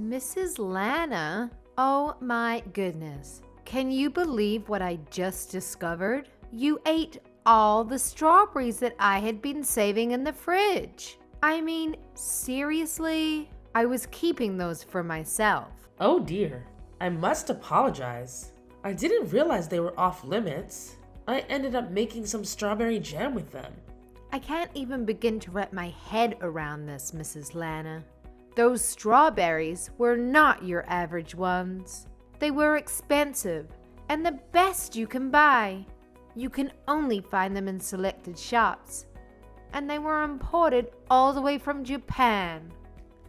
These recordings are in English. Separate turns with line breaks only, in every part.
Mrs. Lana? Oh my goodness. Can you believe what I just discovered? You ate all the strawberries that I had been saving in the fridge. I mean, seriously? I was keeping those for myself.
Oh dear, I must apologize. I didn't realize they were off limits. I ended up making some strawberry jam with them.
I can't even begin to wrap my head around this, Mrs. Lana. Those strawberries were not your average ones. They were expensive and the best you can buy. You can only find them in selected shops. And they were imported all the way from Japan.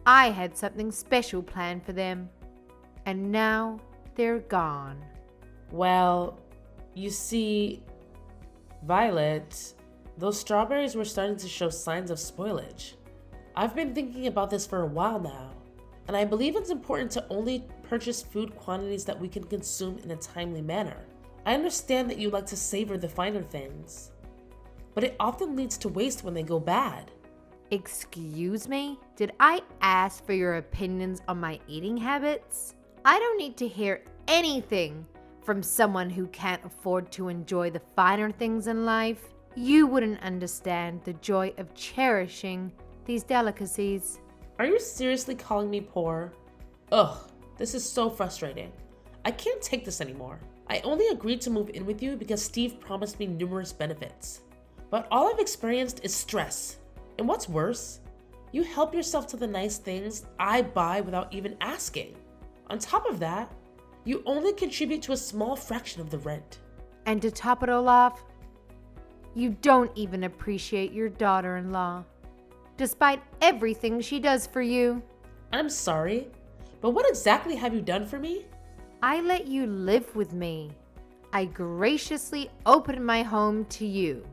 I had something special planned for them. And now they're gone.
Well, you see, Violet, those strawberries were starting to show signs of spoilage. I've been thinking about this for a while now, and I believe it's important to only purchase food quantities that we can consume in a timely manner. I understand that you like to savor the finer things, but it often leads to waste when they go bad.
Excuse me? Did I ask for your opinions on my eating habits? I don't need to hear anything from someone who can't afford to enjoy the finer things in life. You wouldn't understand the joy of cherishing these delicacies.
Are you seriously calling me poor? Ugh, this is so frustrating. I can't take this anymore. I only agreed to move in with you because Steve promised me numerous benefits. But all I've experienced is stress. And what's worse, you help yourself to the nice things I buy without even asking. On top of that, you only contribute to a small fraction of the rent.
And to top it all off, you don't even appreciate your daughter-in-law, despite everything she does for you.
I'm sorry, but what exactly have you done for me?
I let you live with me. I graciously opened my home to you.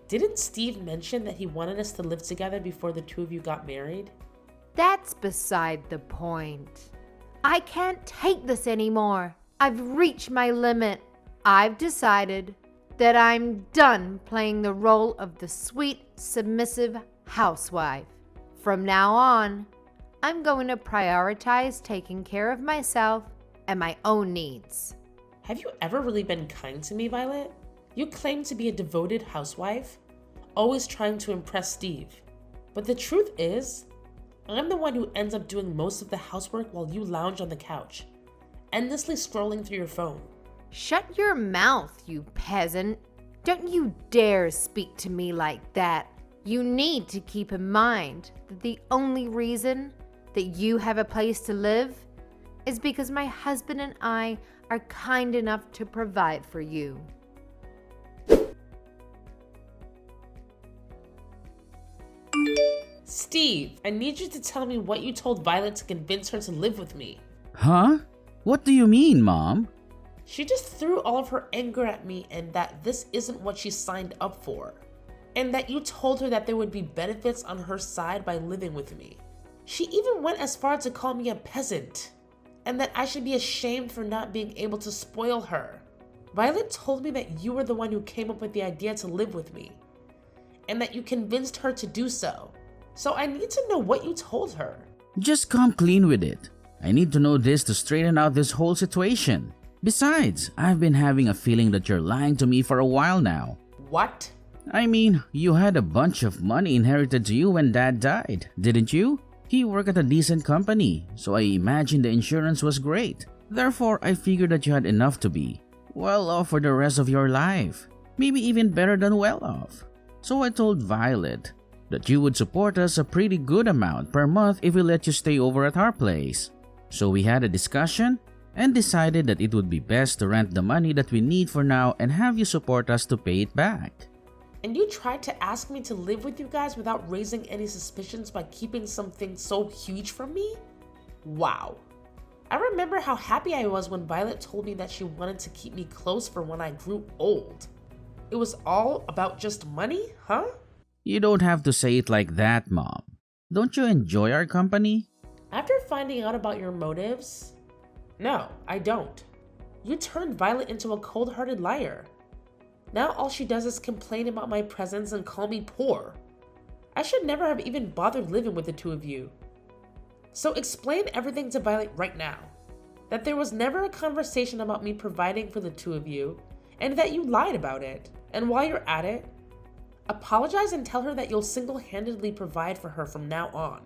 Didn't Steve mention that he wanted us to live together before the two of you got married?
That's beside the point. I can't take this anymore. I've reached my limit. I've decided that I'm done playing the role of the sweet, submissive housewife. From now on, I'm going to prioritize taking care of myself and my own needs.
Have you ever really been kind to me, Violet? You claim to be a devoted housewife, always trying to impress Steve. But the truth is, I'm the one who ends up doing most of the housework while you lounge on the couch, endlessly scrolling through your phone.
Shut your mouth, you peasant. Don't you dare speak to me like that. You need to keep in mind that the only reason that you have a place to live is because my husband and I are kind enough to provide for you.
Steve, I need you to tell me what you told Violet to convince her to live with me.
Huh? What do you mean, Mom?
She just threw all of her anger at me and that this isn't what she signed up for. And that you told her that there would be benefits on her side by living with me. She even went as far to call me a peasant. And that I should be ashamed for not being able to spoil her. Violet told me that you were the one who came up with the idea to live with me. And that you convinced her to do so. So I need to know what you told her.
Just come clean with it. I need to know this to straighten out this whole situation. Besides, I've been having a feeling that you're lying to me for a while now.
What?
I mean, you had a bunch of money inherited to you when Dad died, didn't you? He worked at a decent company, so I imagine the insurance was great. Therefore, I figured that you had enough to be well off for the rest of your life. Maybe even better than well off. So I told Violet that you would support us a pretty good amount per month if we let you stay over at our place. So we had a discussion and decided that it would be best to rent the money that we need for now and have you support us to pay it back.
And you tried to ask me to live with you guys without raising any suspicions by keeping something so huge from me? Wow. I remember how happy I was when Violet told me that she wanted to keep me close for when I grew old. It was all about just money, huh?
You don't have to say it like that, Mom. Don't you enjoy our company?
After finding out about your motives, no, I don't. You turned Violet into a cold-hearted liar. Now all she does is complain about my presence and call me poor. I should never have even bothered living with the two of you. So explain everything to Violet right now. That there was never a conversation about me providing for the two of you, and that you lied about it. And while you're at it, apologize and tell her that you'll single-handedly provide for her from now on.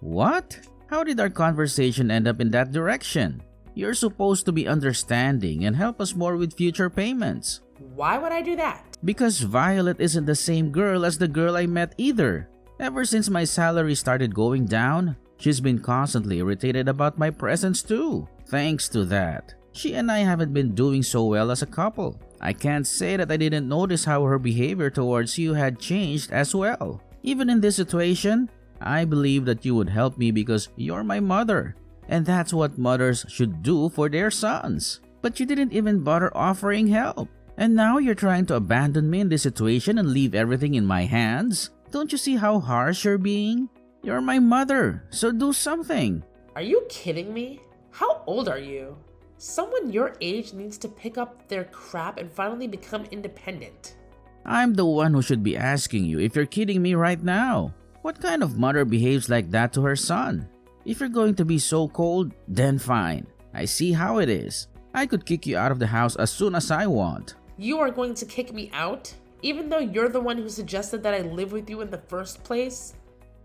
What? How did our conversation end up in that direction? You're supposed to be understanding and help us more with future payments.
Why would I do that?
Because Violet isn't the same girl as the girl I met either. Ever since my salary started going down, she's been constantly irritated about my presence too. Thanks to that, she and I haven't been doing so well as a couple. I can't say that I didn't notice how her behavior towards you had changed as well. Even in this situation, I believe that you would help me because you're my mother. And that's what mothers should do for their sons. But you didn't even bother offering help. And now you're trying to abandon me in this situation and leave everything in my hands? Don't you see how harsh you're being? You're my mother, so do something.
Are you kidding me? How old are you? Someone your age needs to pick up their crap and finally become independent.
I'm the one who should be asking you if you're kidding me right now. What kind of mother behaves like that to her son? If you're going to be so cold, then fine. I see how it is. I could kick you out of the house as soon as I want.
You are going to kick me out? Even though you're the one who suggested that I live with you in the first place?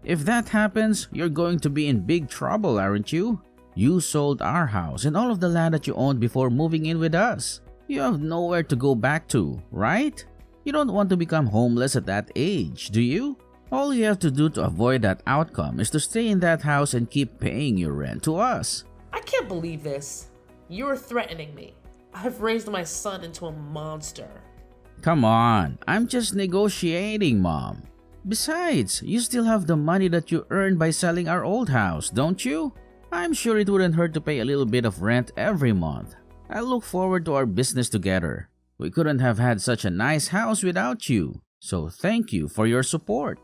If that happens, you're going to be in big trouble, aren't you? You sold our house and all of the land that you owned before moving in with us. You have nowhere to go back to, right? You don't want to become homeless at that age, do you? All you have to do to avoid that outcome is to stay in that house and keep paying your rent to us.
I can't believe this. You're threatening me. I've raised my son into a monster.
Come on, I'm just negotiating, Mom. Besides, you still have the money that you earned by selling our old house, don't you? I'm sure it wouldn't hurt to pay a little bit of rent every month. I look forward to our business together. We couldn't have had such a nice house without you, so thank you for your support.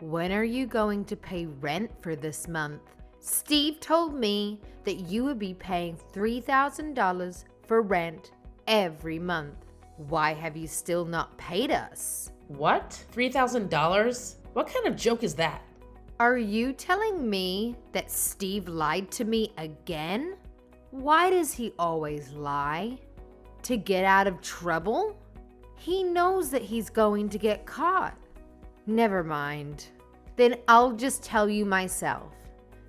When are you going to pay rent for this month? Steve told me that you would be paying $3,000 for rent every month. Why have you still not paid us?
What? $3,000? What kind of joke is that?
Are you telling me that Steve lied to me again? Why does he always lie? To get out of trouble? He knows that he's going to get caught. Never mind. Then I'll just tell you myself.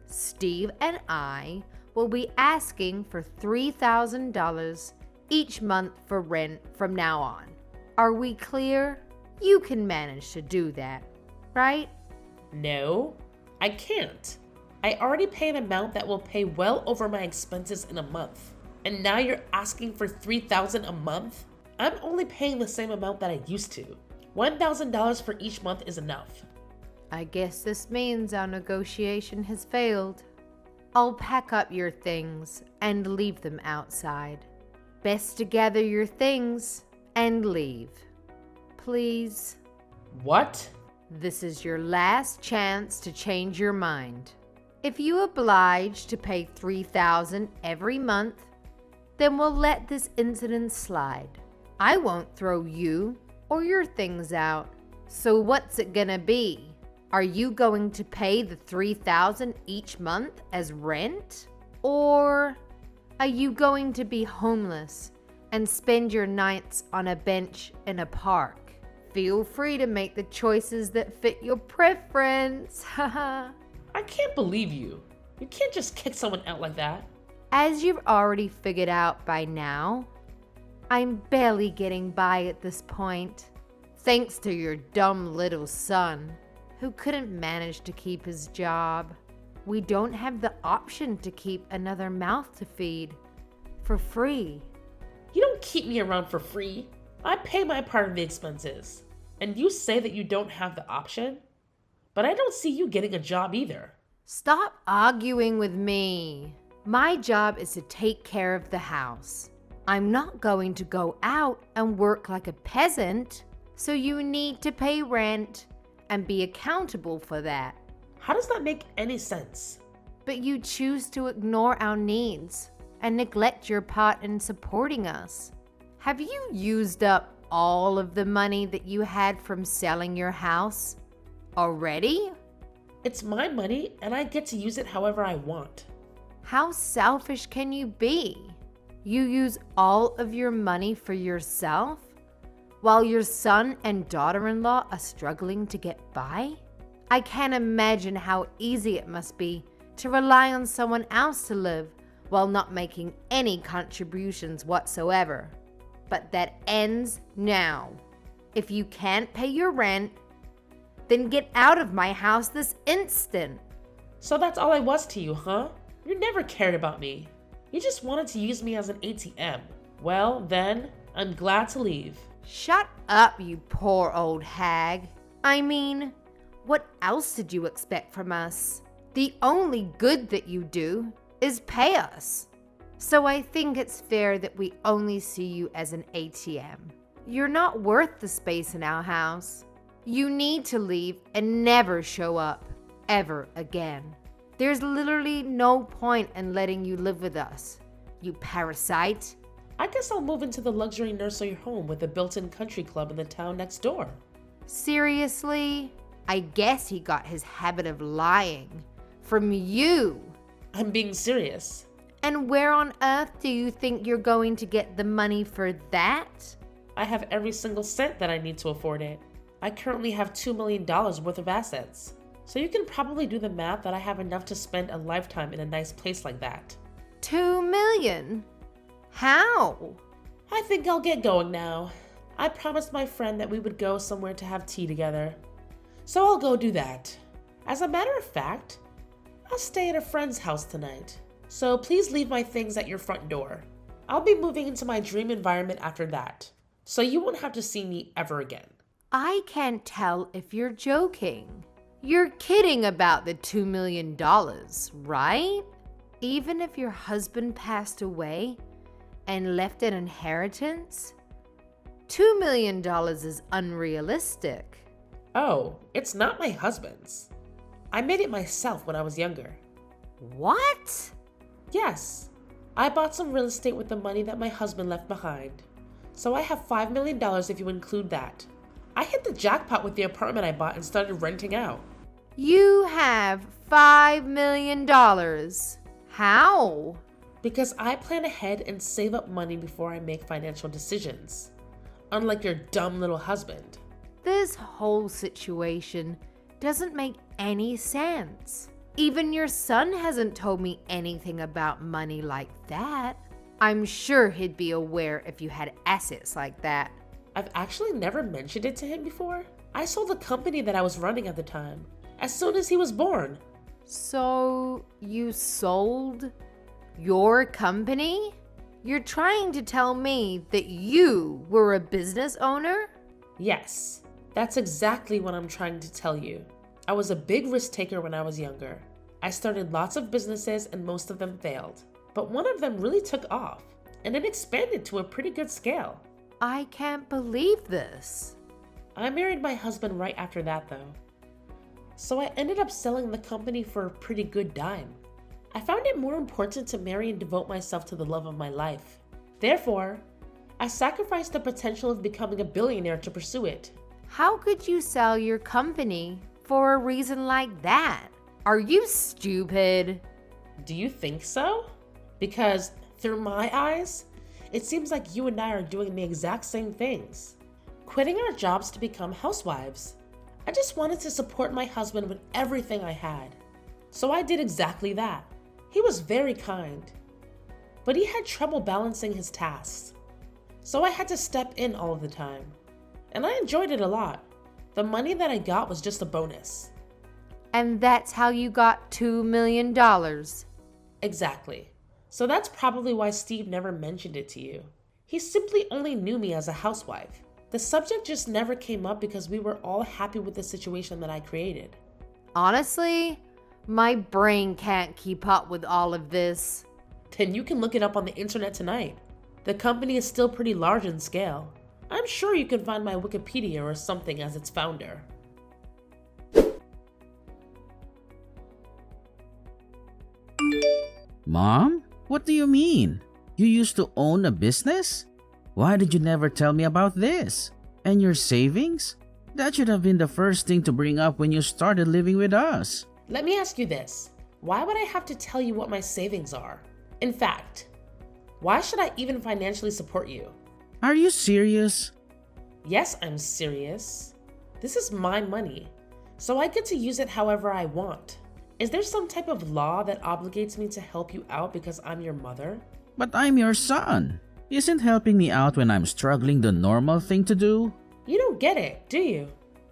Steve and I will be asking for $3,000 each month for rent from now on. Are we clear? You can manage to do that, right?
No, I can't. I already pay an amount that will pay well over my expenses in a month. And now you're asking for $3,000 a month? I'm only paying the same amount that I used to. $1,000 for each month is enough.
I guess this means our negotiation has failed. I'll pack up your things and leave them outside. Best to gather your things and leave. Please.
What?
This is your last chance to change your mind. If you oblige to pay $3,000 every month, then we'll let this incident slide. I won't throw you or your things out. So what's it gonna be? Are you going to pay the $3,000 each month as rent? Or are you going to be homeless and spend your nights on a bench in a park? Feel free to make the choices that fit your preference. Haha.
I can't believe you. You can't just kick someone out like that.
As you've already figured out by now, I'm barely getting by at this point, thanks to your dumb little son, who couldn't manage to keep his job. We don't have the option to keep another mouth to feed for free.
You don't keep me around for free. I pay my part of the expenses. And you say that you don't have the option? But I don't see you getting a job either.
Stop arguing with me. My job is to take care of the house. I'm not going to go out and work like a peasant, so you need to pay rent and be accountable for that.
How does that make any sense?
But you choose to ignore our needs and neglect your part in supporting us. Have you used up all of the money that you had from selling your house already?
It's my money and I get to use it however I want.
How selfish can you be? You use all of your money for yourself while your son and daughter-in-law are struggling to get by? I can't imagine how easy it must be to rely on someone else to live while not making any contributions whatsoever. But that ends now. If you can't pay your rent, then get out of my house this instant.
So that's all I was to you, huh? You never cared about me. You just wanted to use me as an ATM. Well, then, I'm glad to leave.
Shut up, you poor old hag. I mean, what else did you expect from us? The only good that you do is pay us. So I think it's fair that we only see you as an ATM. You're not worth the space in our house. You need to leave and never show up ever again. There's literally no point in letting you live with us, you parasite.
I guess I'll move into the luxury nursery home with a built-in country club in the town next door.
Seriously? I guess he got his habit of lying from you.
I'm being serious.
And where on earth do you think you're going to get the money for that?
I have every single cent that I need to afford it. I currently have $2 million worth of assets. So you can probably do the math that I have enough to spend a lifetime in a nice place like that.
2 million? How?
I think I'll get going now. I promised my friend that we would go somewhere to have tea together. So I'll go do that. As a matter of fact, I'll stay at a friend's house tonight. So please leave my things at your front door. I'll be moving into my dream environment after that. So you won't have to see me ever again.
I can't tell if you're joking. You're kidding about the $2 million, right? Even if your husband passed away and left an inheritance, $2 million is unrealistic.
Oh, it's not my husband's. I made it myself when I was younger.
What?
Yes, I bought some real estate with the money that my husband left behind. So I have $5 million if you include that. I hit the jackpot with the apartment I bought and started renting out.
You have $5 million. How?
Because I plan ahead and save up money before I make financial decisions. Unlike your dumb little husband.
This whole situation doesn't make any sense. Even your son hasn't told me anything about money like that. I'm sure he'd be aware if you had assets like that.
I've actually never mentioned it to him before. I sold the company that I was running at the time, as soon as he was born.
So you sold your company? You're trying to tell me that you were a business owner?
Yes, that's exactly what I'm trying to tell you. I was a big risk taker when I was younger. I started lots of businesses and most of them failed. But one of them really took off, and it expanded to a pretty good scale.
I can't believe this.
I married my husband right after that though. So I ended up selling the company for a pretty good dime. I found it more important to marry and devote myself to the love of my life. Therefore, I sacrificed the potential of becoming a billionaire to pursue it.
How could you sell your company for a reason like that? Are you stupid?
Do you think so? Because through my eyes, it seems like you and I are doing the exact same things. Quitting our jobs to become housewives. I just wanted to support my husband with everything I had. So I did exactly that. He was very kind, but he had trouble balancing his tasks. So I had to step in all of the time. And I enjoyed it a lot. The money that I got was just a bonus.
And that's how you got $2 million.
Exactly. So that's probably why Steve never mentioned it to you. He simply only knew me as a housewife. The subject just never came up because we were all happy with the situation that I created.
Honestly, my brain can't keep up with all of this.
Then you can look it up on the internet tonight. The company is still pretty large in scale. I'm sure you can find my Wikipedia or something as its founder.
Mom? What do you mean? You used to own a business? Why did you never tell me about this? And your savings? That should have been the first thing to bring up when you started living with us.
Let me ask you this. Why would I have to tell you what my savings are? In fact, why should I even financially support you?
Are you serious?
Yes, I'm serious. This is my money, so I get to use it however I want. Is there some type of law that obligates me to help you out because I'm your mother?
But I'm your son. Isn't helping me out when I'm struggling the normal thing to do?
You don't get it, do you?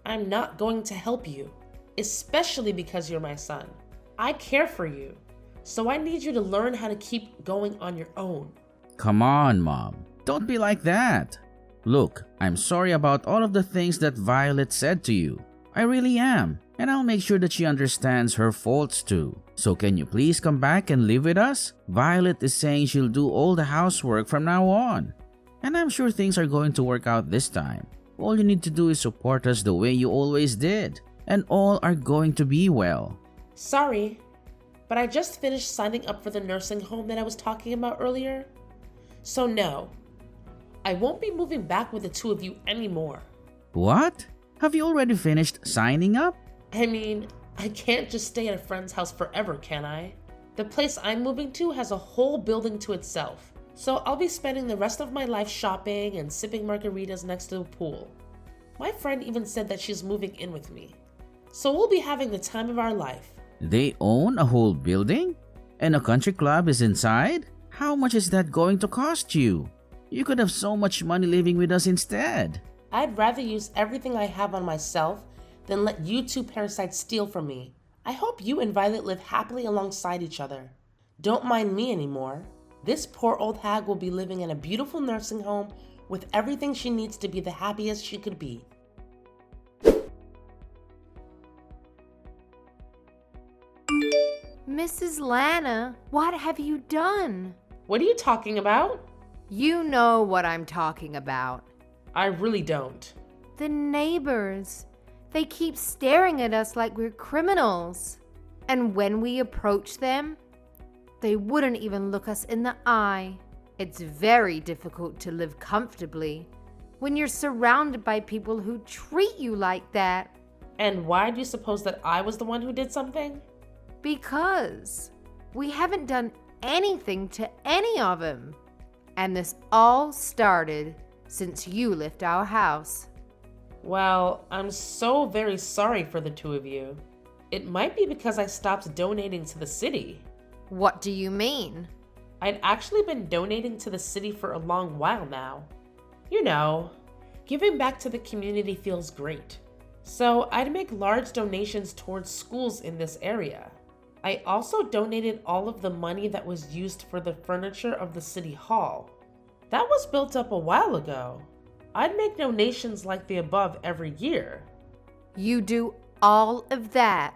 I'm not going to help you, especially because you're my son. I care for you, so I need you to learn how to keep going on your own.
Come on, Mom. Don't be like that. Look, I'm sorry about all of the things that Violet said to you. I really am, and I'll make sure that she understands her faults too. So can you please come back and live with us? Violet is saying she'll do all the housework from now on. And I'm sure things are going to work out this time. All you need to do is support us the way you always did, and all are going to be well.
Sorry, but I just finished signing up for the nursing home that I was talking about earlier. So no, I won't be moving back with the two of you anymore.
What? Have you already finished signing up?
I mean, I can't just stay at a friend's house forever, can I? The place I'm moving to has a whole building to itself, so I'll be spending the rest of my life shopping and sipping margaritas next to the pool. My friend even said that she's moving in with me, so we'll be having the time of our life.
They own a whole building? And a country club is inside? How much is that going to cost you? You could have so much money living with us instead.
I'd rather use everything I have on myself than let you two parasites steal from me. I hope you and Violet live happily alongside each other. Don't mind me anymore. This poor old hag will be living in a beautiful nursing home with everything she needs to be the happiest she could be.
Mrs. Lana, what have you done?
What are you talking about?
You know what I'm talking about.
I really don't.
The neighbors. They keep staring at us like we're criminals. And when we approach them, they wouldn't even look us in the eye. It's very difficult to live comfortably when you're surrounded by people who treat you like that.
And why do you suppose that I was the one who did something?
Because we haven't done anything to any of them. And this all started since you left our house.
Well, I'm so very sorry for the two of you. It might be because I stopped donating to the city.
What do you mean?
I'd actually been donating to the city for a long while now. You know, giving back to the community feels great. So I'd make large donations towards schools in this area. I also donated all of the money that was used for the furniture of the city hall. That was built up a while ago. I'd make donations like the above every year.
You do all of that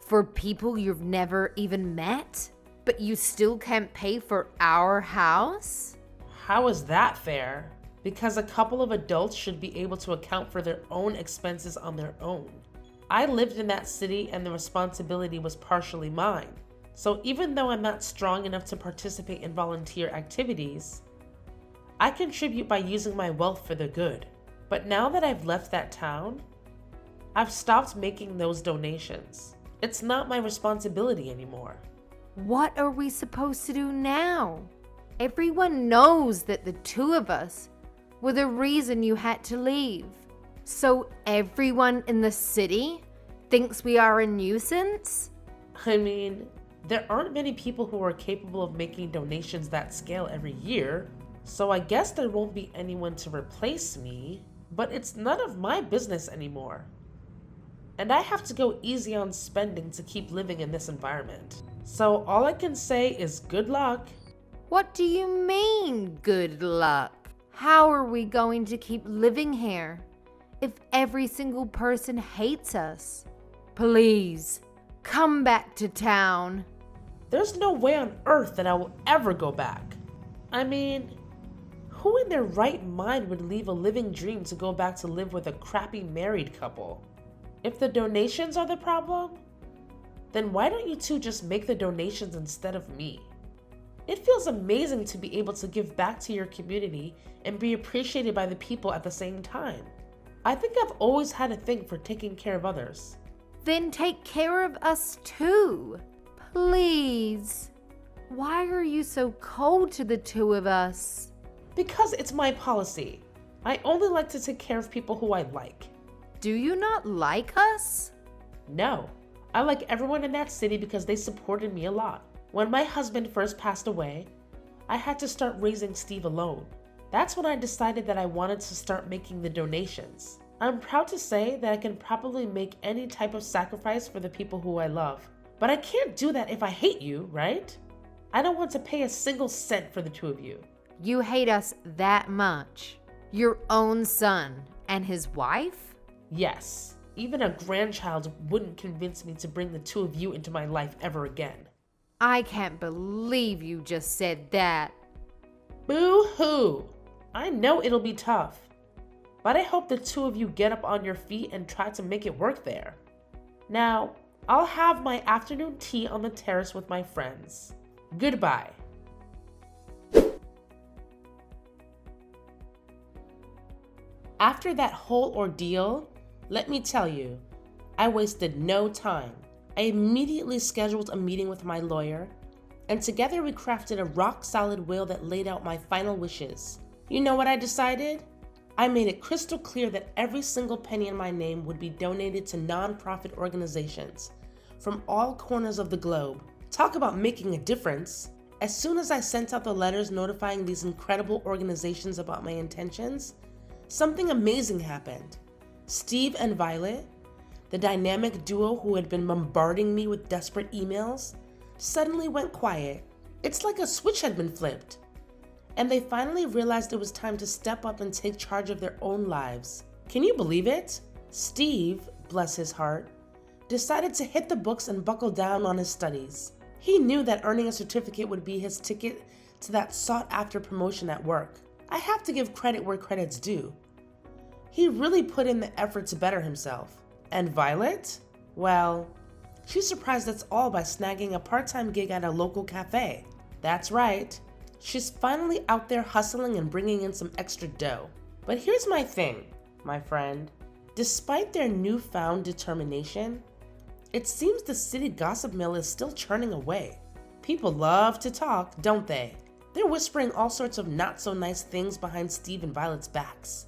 for people you've never even met, but you still can't pay for our house?
How is that fair? Because a couple of adults should be able to account for their own expenses on their own. I lived in that city and the responsibility was partially mine. So even though I'm not strong enough to participate in volunteer activities, I contribute by using my wealth for the good. But now that I've left that town, I've stopped making those donations. It's not my responsibility anymore.
What are we supposed to do now? Everyone knows that the two of us were the reason you had to leave. So everyone in the city thinks we are a nuisance?
I mean, there aren't many people who are capable of making donations that scale every year, so I guess there won't be anyone to replace me, but it's none of my business anymore. And I have to go easy on spending to keep living in this environment. So all I can say is good luck.
What do you mean, good luck? How are we going to keep living here if every single person hates us? Please, come back to town.
There's no way on earth that I will ever go back. I mean, who in their right mind would leave a living dream to go back to live with a crappy married couple? If the donations are the problem, then why don't you two just make the donations instead of me? It feels amazing to be able to give back to your community and be appreciated by the people at the same time. I think I've always had a thing for taking care of others.
Then take care of us too. Please. Why are you so cold to the two of us?
Because it's my policy. I only like to take care of people who I like.
Do you not like us?
No, I like everyone in that city because they supported me a lot. When my husband first passed away, I had to start raising Steve alone. That's when I decided that I wanted to start making the donations. I'm proud to say that I can probably make any type of sacrifice for the people who I love. But I can't do that if I hate you, right? I don't want to pay a single cent for the two of you.
You hate us that much? Your own son and his wife?
Yes, even a grandchild wouldn't convince me to bring the two of you into my life ever again.
I can't believe you just said that.
Boo-hoo! I know it'll be tough, but I hope the two of you get up on your feet and try to make it work there. Now, I'll have my afternoon tea on the terrace with my friends. Goodbye. After that whole ordeal, let me tell you, I wasted no time. I immediately scheduled a meeting with my lawyer, and together we crafted a rock-solid will that laid out my final wishes. You know what I decided? I made it crystal clear that every single penny in my name would be donated to non-profit organizations from all corners of the globe. Talk about making a difference. As soon as I sent out the letters notifying these incredible organizations about my intentions, something amazing happened. Steve and Violet, the dynamic duo who had been bombarding me with desperate emails, suddenly went quiet. It's like a switch had been flipped. And they finally realized it was time to step up and take charge of their own lives. Can you believe it? Steve, bless his heart, decided to hit the books and buckle down on his studies. He knew that earning a certificate would be his ticket to that sought-after promotion at work. I have to give credit where credit's due. He really put in the effort to better himself. And Violet? Well, she surprised us all by snagging a part-time gig at a local cafe. That's right. She's finally out there hustling and bringing in some extra dough. But here's my thing, my friend. Despite their newfound determination, it seems the city gossip mill is still churning away. People love to talk, don't they? They're whispering all sorts of not-so-nice things behind Steve and Violet's backs.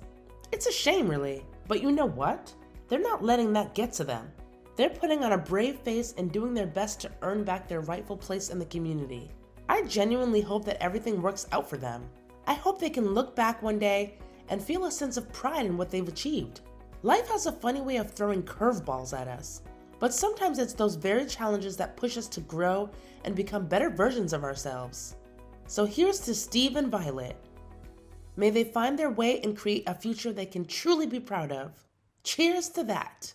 It's a shame, really. But you know what? They're not letting that get to them. They're putting on a brave face and doing their best to earn back their rightful place in the community. I genuinely hope that everything works out for them. I hope they can look back one day and feel a sense of pride in what they've achieved. Life has a funny way of throwing curveballs at us, but sometimes it's those very challenges that push us to grow and become better versions of ourselves. So here's to Steve and Violet. May they find their way and create a future they can truly be proud of. Cheers to that.